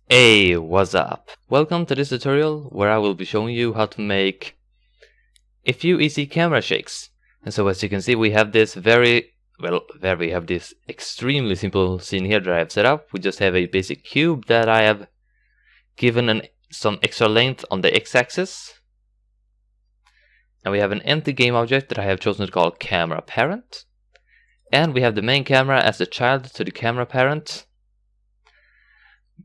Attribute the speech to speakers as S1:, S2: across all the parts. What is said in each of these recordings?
S1: Hey, what's up? Welcome to this tutorial where I will be showing you how to make a few easy camera shakes. And so as you can see, we have this extremely simple scene here that I have set up. We just have a basic cube that I have given some extra length on the x-axis. And we have an empty game object that I have chosen to call camera parent. And we have the main camera as the child to the camera parent,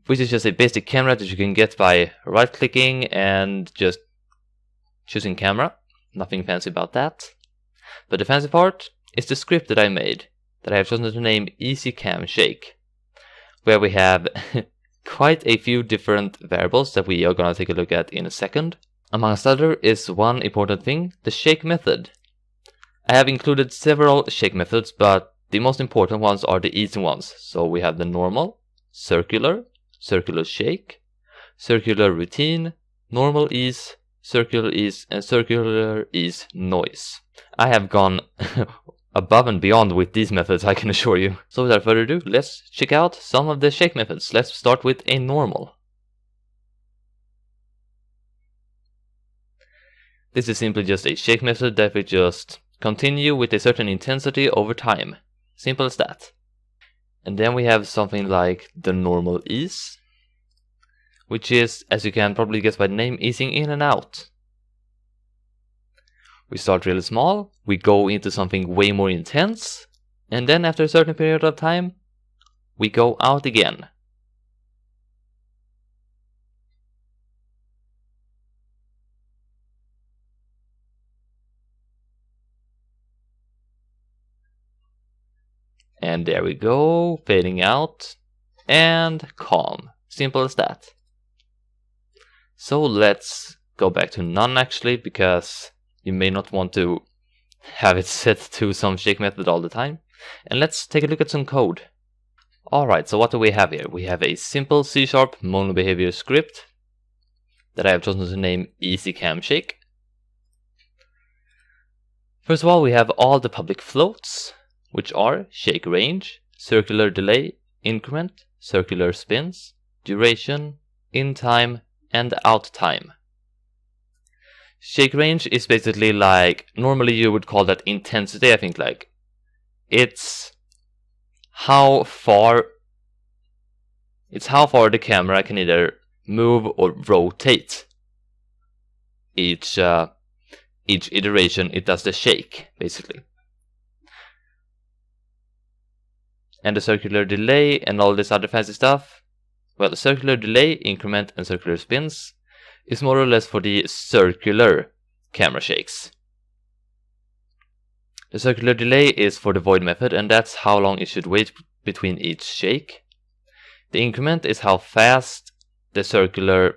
S1: which is just a basic camera that you can get by right-clicking and just choosing camera. Nothing fancy about that. But the fancy part is the script that I made, that I have chosen to name EasyCamShake, where we have quite a few different variables that we are gonna take a look at in a second. Amongst other is one important thing, the shake method. I have included several shake methods, but the most important ones are the easy ones. So we have the normal, circular, circular shake, circular routine, normal ease, circular ease, and circular ease noise. I have gone above and beyond with these methods, I can assure you. So without further ado, let's check out some of the shake methods. Let's start with a normal. This is simply just a shake method that we just continue with a certain intensity over time. Simple as that. And then we have something like the normal ease, which is, as you can probably guess by the name, easing in and out. We start really small, we go into something way more intense, and then after a certain period of time, we go out again. And there we go, fading out, and calm. Simple as that. So let's go back to none actually, because you may not want to have it set to some shake method all the time. And let's take a look at some code. Alright, so what do we have here? We have a simple C# mono behavior script that I have chosen to name EasyCamShake. First of all, we have all the public floats, which are shake range, circular delay, increment, circular spins, duration, in time, and out time. Shake range is basically like, normally you would call that intensity, I think, like, it's how far the camera can either move or rotate. Each iteration it does the shake, basically. And the circular delay and all this other fancy stuff, well, the circular delay, increment, and circular spins is more or less for the circular camera shakes. The circular delay is for the void method, and that's how long it should wait between each shake. The increment is how fast the circular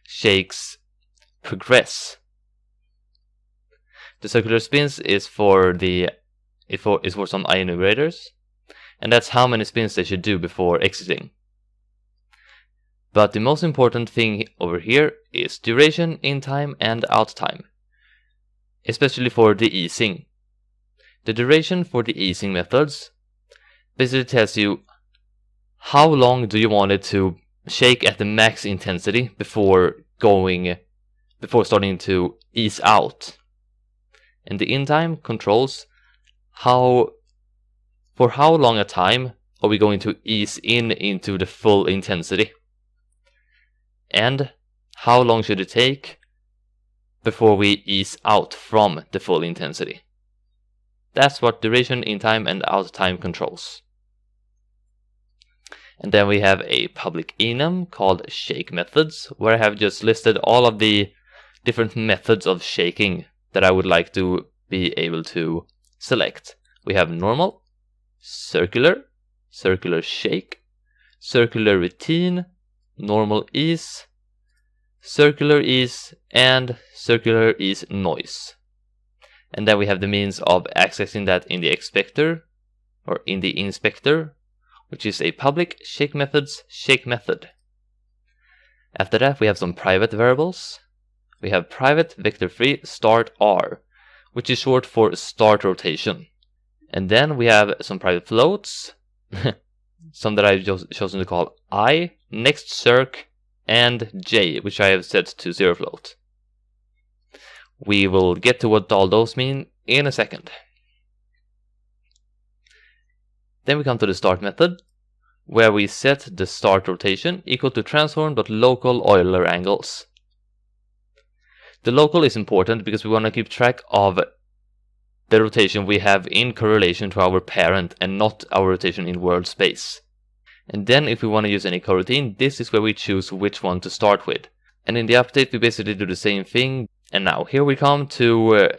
S1: shakes progress. The circular spins is for some enumerators, and that's how many spins they should do before exiting. But the most important thing over here is duration, in time, and out time, especially for the easing. The duration for the easing methods basically tells you how long do you want it to shake at the max intensity before starting to ease out. And the in time controls for how long a time are we going to ease into the full intensity, and how long should it take before we ease out from the full intensity. That's what duration, in time, and out time controls. And then we have a public enum called shake methods, where I have just listed all of the different methods of shaking that I would like to be able to select. We have normal, circular, circular shake, circular routine, normal ease, circular ease, and circular ease noise. And then we have the means of accessing that in the inspector, which is a public shake methods shake method. After that, we have some private variables. We have private vector-free start R, which is short for start rotation. And then we have some private floats, some that I've chosen to call I, next circ, and J, which I have set to 0 float. We will get to what all those mean in a second. Then we come to the start method, where we set the start rotation equal to transform.local Euler angles. The local is important because we want to keep track of the rotation we have in correlation to our parent and not our rotation in world space. And then if we want to use any coroutine, this is where we choose which one to start with. And in the update we basically do the same thing. And now here we come to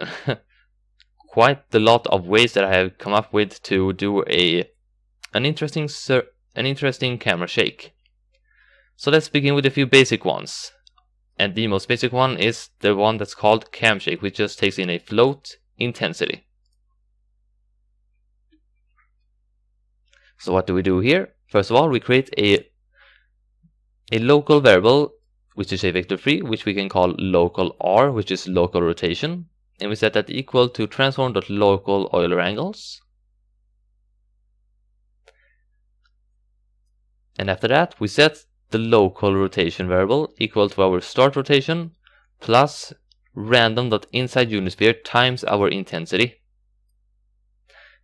S1: quite a lot of ways that I have come up with to do an interesting camera shake. So let's begin with a few basic ones. And the most basic one is the one that's called cam shake, which just takes in a float intensity. So what do we do here? First of all, we create a local variable, which is a vector 3, which we can call local R, which is local rotation. And we set that equal to transform.local Euler angles. And after that, we set the local rotation variable equal to our start rotation plus random.InsideUnisphere times our intensity.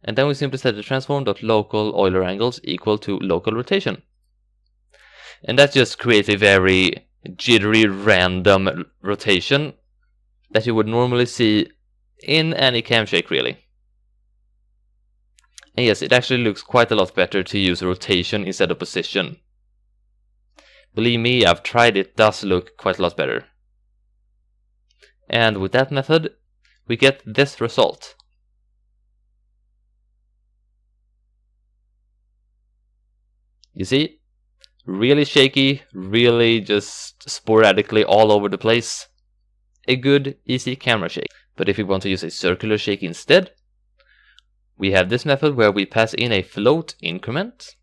S1: And then we simply set the transform.local Euler angles equal to local rotation. And that just creates a very jittery random rotation that you would normally see in any cam shake, really. And yes, it actually looks quite a lot better to use rotation instead of position. Believe me, I've tried, it does look quite a lot better. And with that method, we get this result. You see? Really shaky, really just sporadically all over the place. A good, easy camera shake. But if we want to use a circular shake instead, we have this method where we pass in a float increment.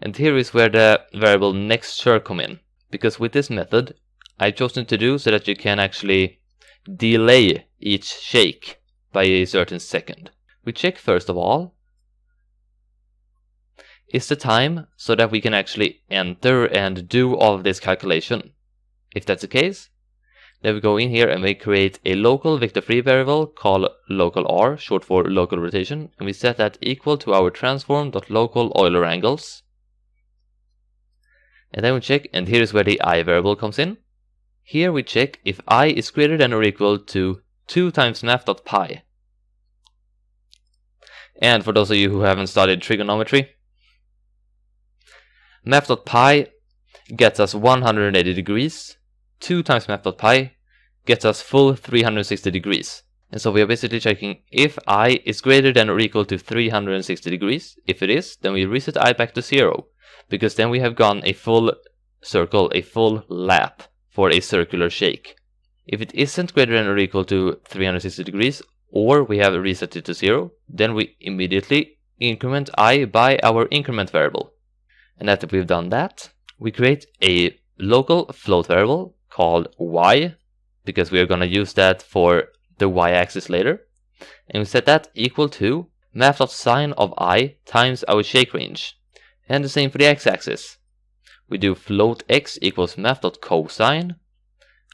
S1: And here is where the variable next circ come in. Because with this method, I've chosen to do so that you can actually delay each shake by a certain second. We check first of all, is the time so that we can actually enter and do all of this calculation. If that's the case, then we go in here and we create a local vector 3 variable called local R, short for local rotation, and we set that equal to our transform.local Euler angles. And then we check, and here is where the I variable comes in. Here we check if I is greater than or equal to 2 times math.pi. And for those of you who haven't studied trigonometry, math.pi gets us 180 degrees. 2 times math.pi gets us full 360 degrees. And so we are basically checking if I is greater than or equal to 360 degrees. If it is, then we reset I back to 0. Because then we have gone a full circle, a full lap for a circular shake. If it isn't greater than or equal to 360 degrees, or we have reset it to 0, then we immediately increment I by our increment variable. And after we've done that, we create a local float variable called Y, because we are going to use that for the Y-axis later. And we set that equal to math.sine of I times our shake range. And the same for the x-axis. We do float x equals math.cosine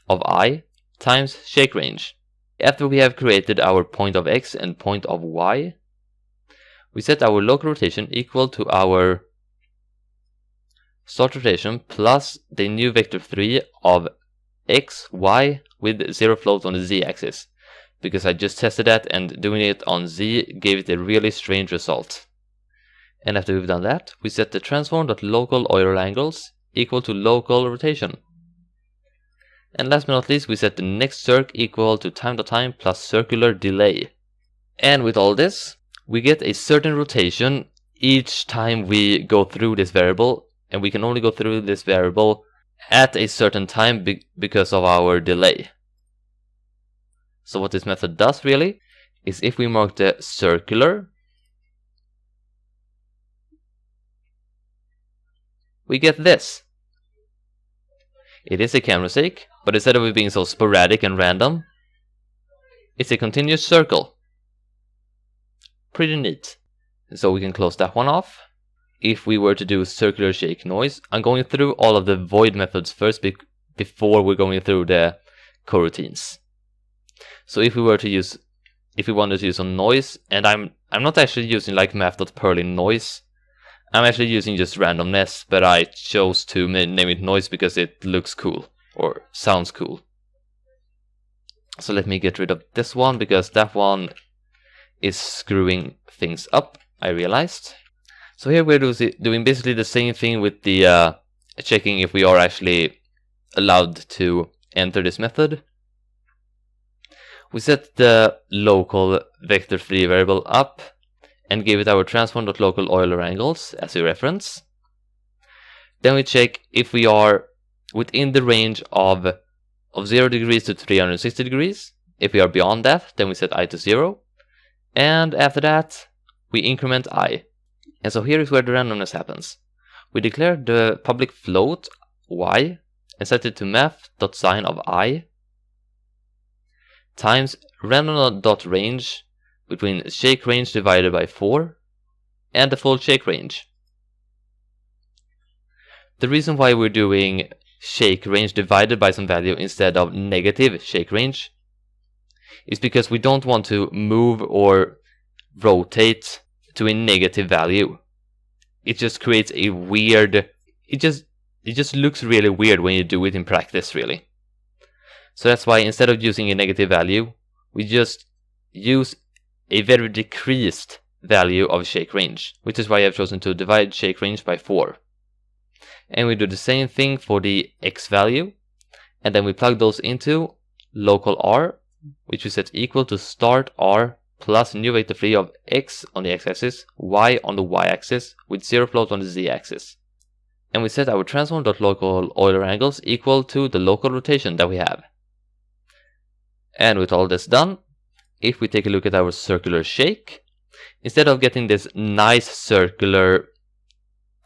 S1: of I times shake range. After we have created our point of x and point of y, we set our local rotation equal to our start rotation plus the new vector 3 of x, y with 0 float on the z-axis. Because I just tested that and doing it on z gave it a really strange result. And after we've done that, we set the transform.local Euler angles equal to local rotation. And last but not least, we set the next circ equal to time.time plus circular delay. And with all this, we get a certain rotation each time we go through this variable, and we can only go through this variable at a certain time because of our delay. So what this method does really is if we mark the circular, we get this. It is a camera shake, but instead of it being so sporadic and random, it's a continuous circle. Pretty neat. So we can close that one off. if we were to do circular shake noise. I'm going through all of the void methods first before we're going through the coroutines. So if we wanted to use some noise, and I'm not actually using like math.perlin noise. I'm actually using just randomness, but I chose to name it noise because it looks cool or sounds cool. So let me get rid of this one because that one is screwing things up, I realized. So here we're doing basically the same thing with the checking if we are actually allowed to enter this method. We set the local vector3 variable up and give it our transform.local Euler angles as a reference. Then we check if we are within the range of 0 degrees to 360 degrees. If we are beyond that, then we set I to 0. And after that, we increment I. And so here is where the randomness happens. We declare the public float y and set it to math.sign of I times random.range between shake range divided by 4 and the full shake range. The reason why we're doing shake range divided by some value instead of negative shake range is because we don't want to move or rotate to a negative value. It just creates a weird, it just looks really weird when you do it in practice, really. So that's why instead of using a negative value, we just use a very decreased value of shake range, which is why I've chosen to divide shake range by 4. And we do the same thing for the x value, and then we plug those into local r, which we set equal to start r plus new vector 3 of x on the x-axis, y on the y-axis, with 0 float on the z-axis. And we set our transform.local Euler angles equal to the local rotation that we have. And with all this done, if we take a look at our circular shake, instead of getting this nice circular,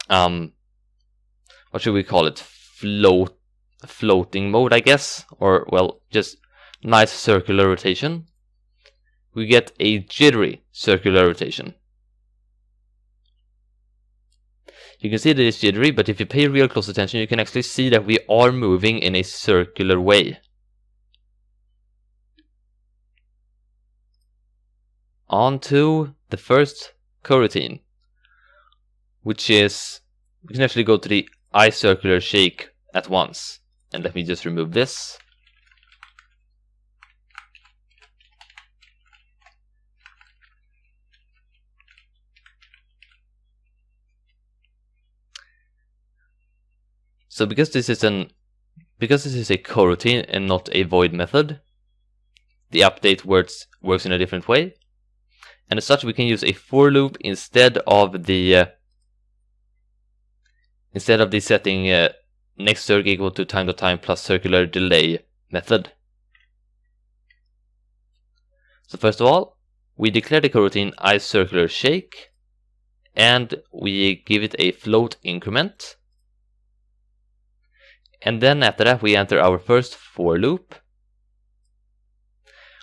S1: what should we call it, floating mode, I guess, or well, just nice circular rotation, we get a jittery circular rotation. You can see that it's jittery, but if you pay real close attention, you can actually see that we are moving in a circular way. On to the first coroutine, which is, we can actually go to the I circular shake at once. And let me just remove this. So because this is a coroutine and not a void method, the update works in a different way. And as such, we can use a for loop instead of the setting next circ equal to time.time plus circular delay method. So first of all, we declare the coroutine I circular shake, and we give it a float increment. And then after that, we enter our first for loop,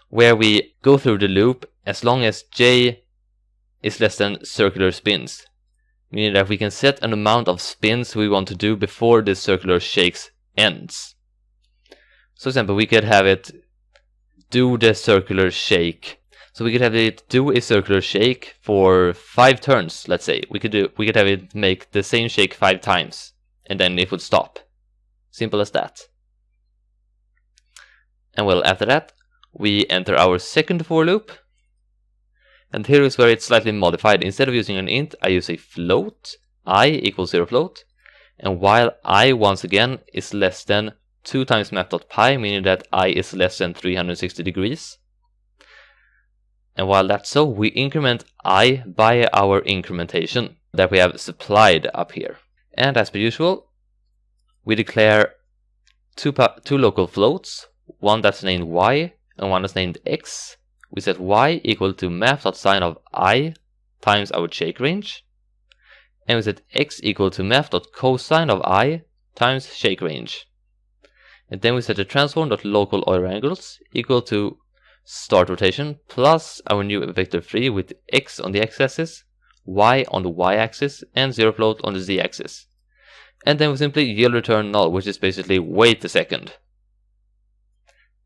S1: where we go through the loop as long as j is less than circular spins, meaning that we can set an amount of spins we want to do before the circular shakes ends. So for example, we could have it do the circular shake. So we could have it do a circular shake for 5 turns, let's say. We could have it make the same shake 5 times, and then it would stop. Simple as that. And well, after that, we enter our second for loop. And here is where it's slightly modified. Instead of using an int, I use a float, I equals 0 float. And while I, once again, is less than 2 times math.pi, meaning that I is less than 360 degrees. And while that's so, we increment I by our incrementation that we have supplied up here. And as per usual, we declare two local floats, one that's named y and one that's named x. We set y equal to math.sign of I times our shake range. And we set x equal to math.cosine of I times shake range. And then we set the transform.local Euler angles equal to start rotation plus our new vector 3 with x on the x-axis, y on the y-axis and 0 float on the z-axis. And then we simply yield return null, which is basically wait a second.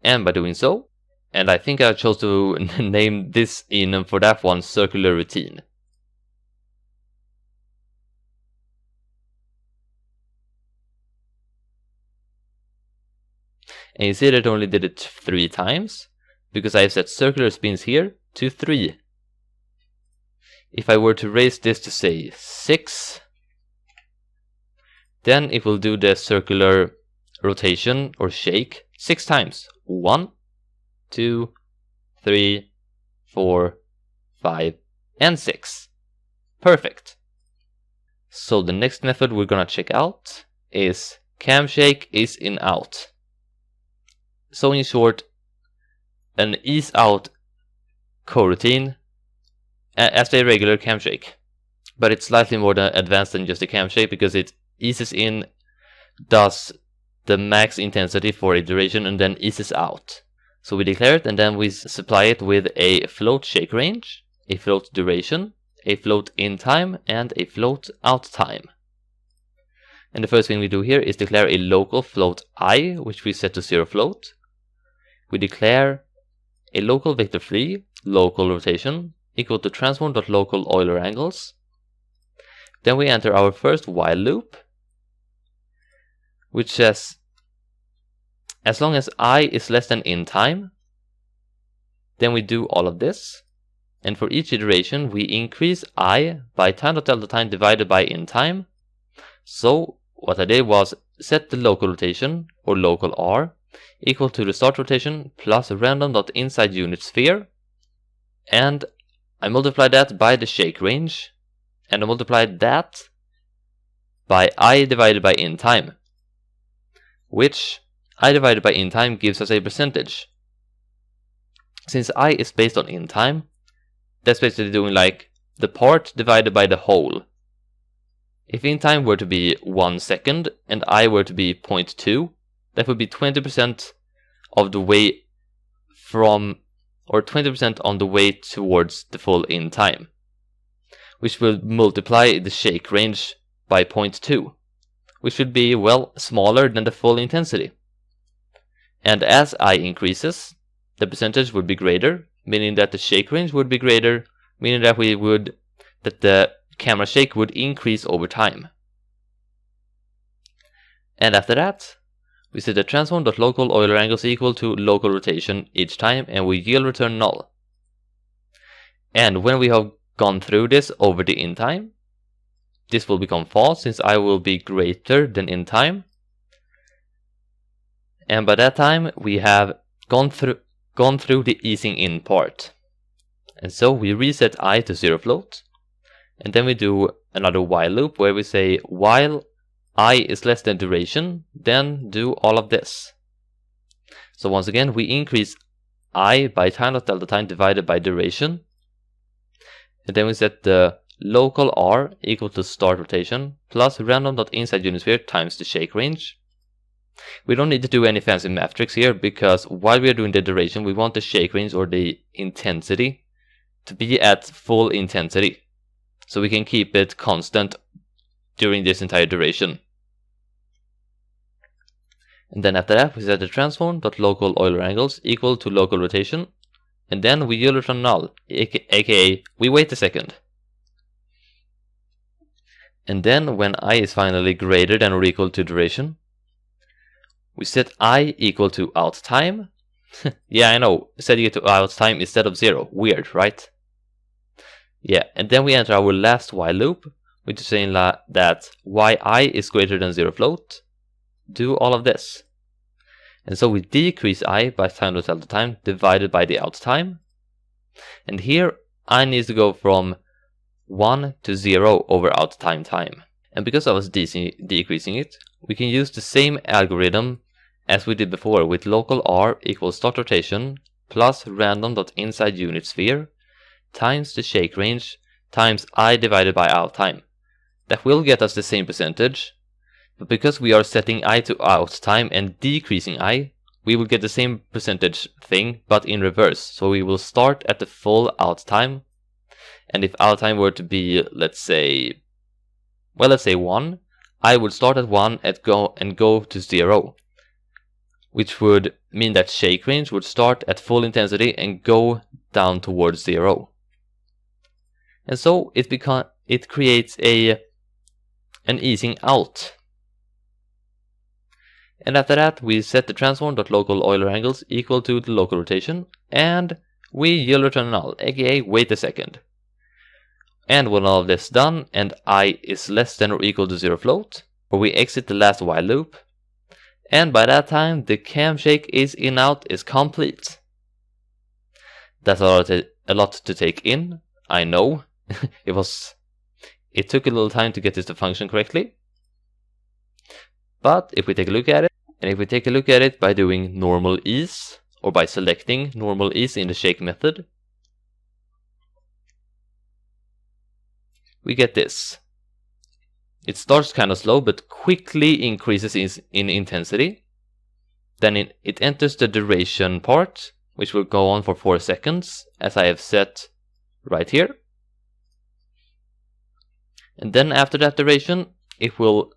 S1: And by doing so, and I think I chose to name this enum for that one circular routine. And you see that it only did it 3 times, because I have set circular spins here to 3. If I were to raise this to say 6, then it will do the circular rotation or shake 6 times. 1, 2, 3, 4, 5, and 6. Perfect. So the next method we're gonna check out is cam shake is in out. So in short, an ease out coroutine as a regular cam shake, but it's slightly more advanced than just a cam shake because it eases in, does the max intensity for a duration, and then eases out. So we declare it and then we supply it with a float shake range, a float duration, a float in time, and a float out time. And the first thing we do here is declare a local float I, which we set to 0 float. We declare a local vector free local rotation equal to transform.local Euler angles. Then we enter our first while loop, which says as long as I is less than in time, then we do all of this. And for each iteration, we increase I by time.delta time divided by in time. So what I did was set the local rotation, or local R, equal to the start rotation plus random.inside unit sphere. And I multiplied that by the shake range. And I multiplied that by I divided by in time, which I divided by in time gives us a percentage. Since I is based on in time, that's basically doing like the part divided by the whole. If in time were to be 1 second and I were to be 0.2, that would be 20% of the way from, or 20% on the way towards the full in time, which will multiply the shake range by 0.2, which would be, well, smaller than the full intensity. And as I increases, the percentage would be greater, meaning that the shake range would be greater, meaning that the camera shake would increase over time. And after that, we set the transform.local Euler angles equal to local rotation each time, and we yield return null. And when we have gone through this over the in time, this will become false since I will be greater than in time. And by that time, we have gone through the easing in part. And so we reset I to 0 float. And then we do another while loop where we say while I is less than duration, then do all of this. So once again, we increase I by time.delta time divided by duration. And then we set the local R equal to start rotation plus random.inside unit sphere times the shake range. We don't need to do any fancy math tricks here, because while we are doing the duration, we want the shake range or the intensity to be at full intensity, so we can keep it constant during this entire duration. And then after that, we set the transform.local Euler angles equal to local rotation, and then we yield return null, aka we wait a second. And then when I is finally greater than or equal to duration, we set I equal to out time. Yeah, I know, setting it to out time instead of 0. Weird, right? Yeah, and then we enter our last while loop, which is saying that yi is greater than 0 float. Do all of this. And so we decrease I by time.delta time divided by the out time. And here I needs to go from 1 to 0 over out time. And because I was decreasing it, we can use the same algorithm as we did before with local R equals start rotation plus random.inside unit sphere times the shake range times I divided by out time. That will get us the same percentage, but because we are setting I to out time and decreasing I, we will get the same percentage thing but in reverse. So we will start at the full out time, And if out time were to be, let's say 1, I would start at 1 and go to 0. Which would mean that shake range would start at full intensity and go down towards 0. And so it creates an easing out. And after that we set the transform.local Euler angles equal to the local rotation, and we will return null, aka wait a second. And when all of this is done and I is less than or equal to 0 float, or we exit the last while loop, and by that time the cam shake is in out is complete. That's a lot to take in, I know. It took a little time to get this to function correctly. But if we take a look at it, and if we take a look at it by doing normal ease, or by selecting normal ease in the shake method, we get this. It starts kind of slow, but quickly increases in intensity. Then it enters the duration part, which will go on for 4 seconds, as I have set right here. And then after that duration, it will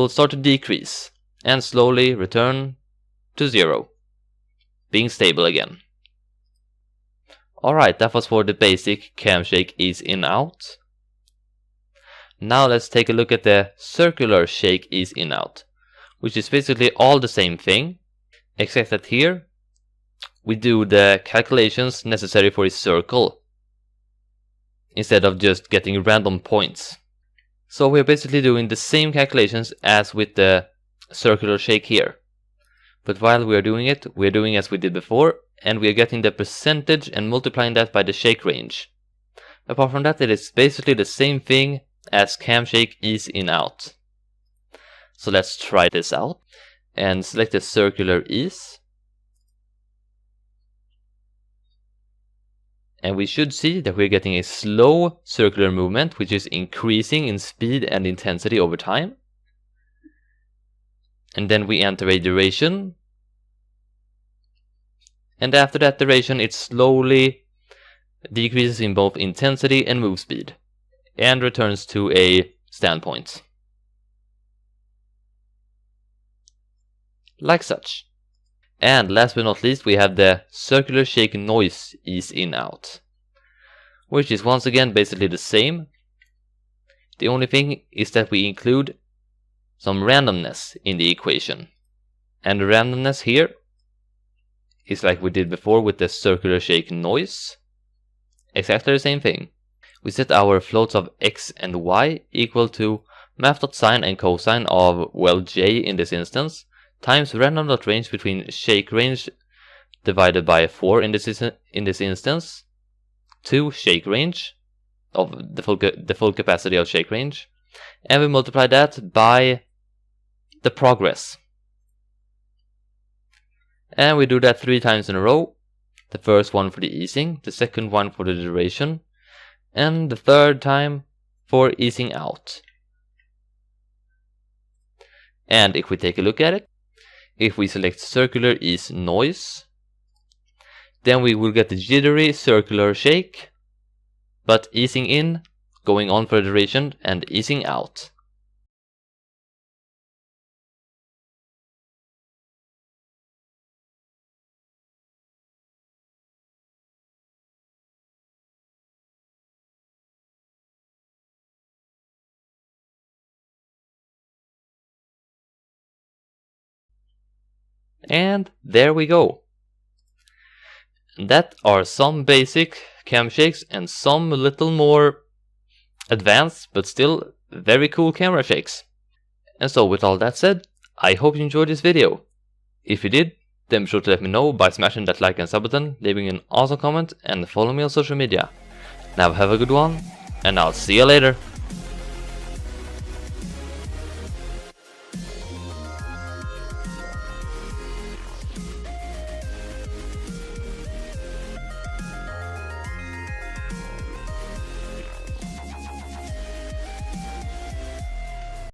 S1: start to decrease and slowly return to 0, being stable again. Alright, that was for the basic cam shake ease in out. Now let's take a look at the circular shake ease in out, which is basically all the same thing, except that here we do the calculations necessary for a circle instead of just getting random points. So we're basically doing the same calculations as with the circular shake here. But while we're doing it, we're doing as we did before, and we're getting the percentage and multiplying that by the shake range. Apart from that, it is basically the same thing as cam shake ease in out. So let's try this out and select the circular ease. And we should see that we're getting a slow circular movement, which is increasing in speed and intensity over time. And then we enter a duration. And after that duration, it slowly decreases in both intensity and move speed, and returns to a standpoint. Like such. And last but not least, we have the circular shake noise ease in out, which is once again basically the same. The only thing is that we include some randomness in the equation. And the randomness here is like we did before with the circular shake noise. Exactly the same thing. We set our floats of x and y equal to math.sine and cosine of, well, j in this instance, times random.range between shake range divided by 4 in this instance, to shake range of the full capacity of shake range, and we multiply that by the progress. And we do that 3 times in a row. The first one for the easing, the second one for the duration, and the third time for easing out. And if we take a look at it, if we select circular ease noise, then we will get the jittery circular shake, but easing in, going on for the duration, and easing out. And there we go. That are some basic cam shakes and some little more advanced but still very cool camera shakes. And so with all that said, I hope you enjoyed this video. If you did, then be sure to let me know by smashing that like and sub button, leaving an awesome comment, and follow me on social media. Now have a good one, and I'll see you later.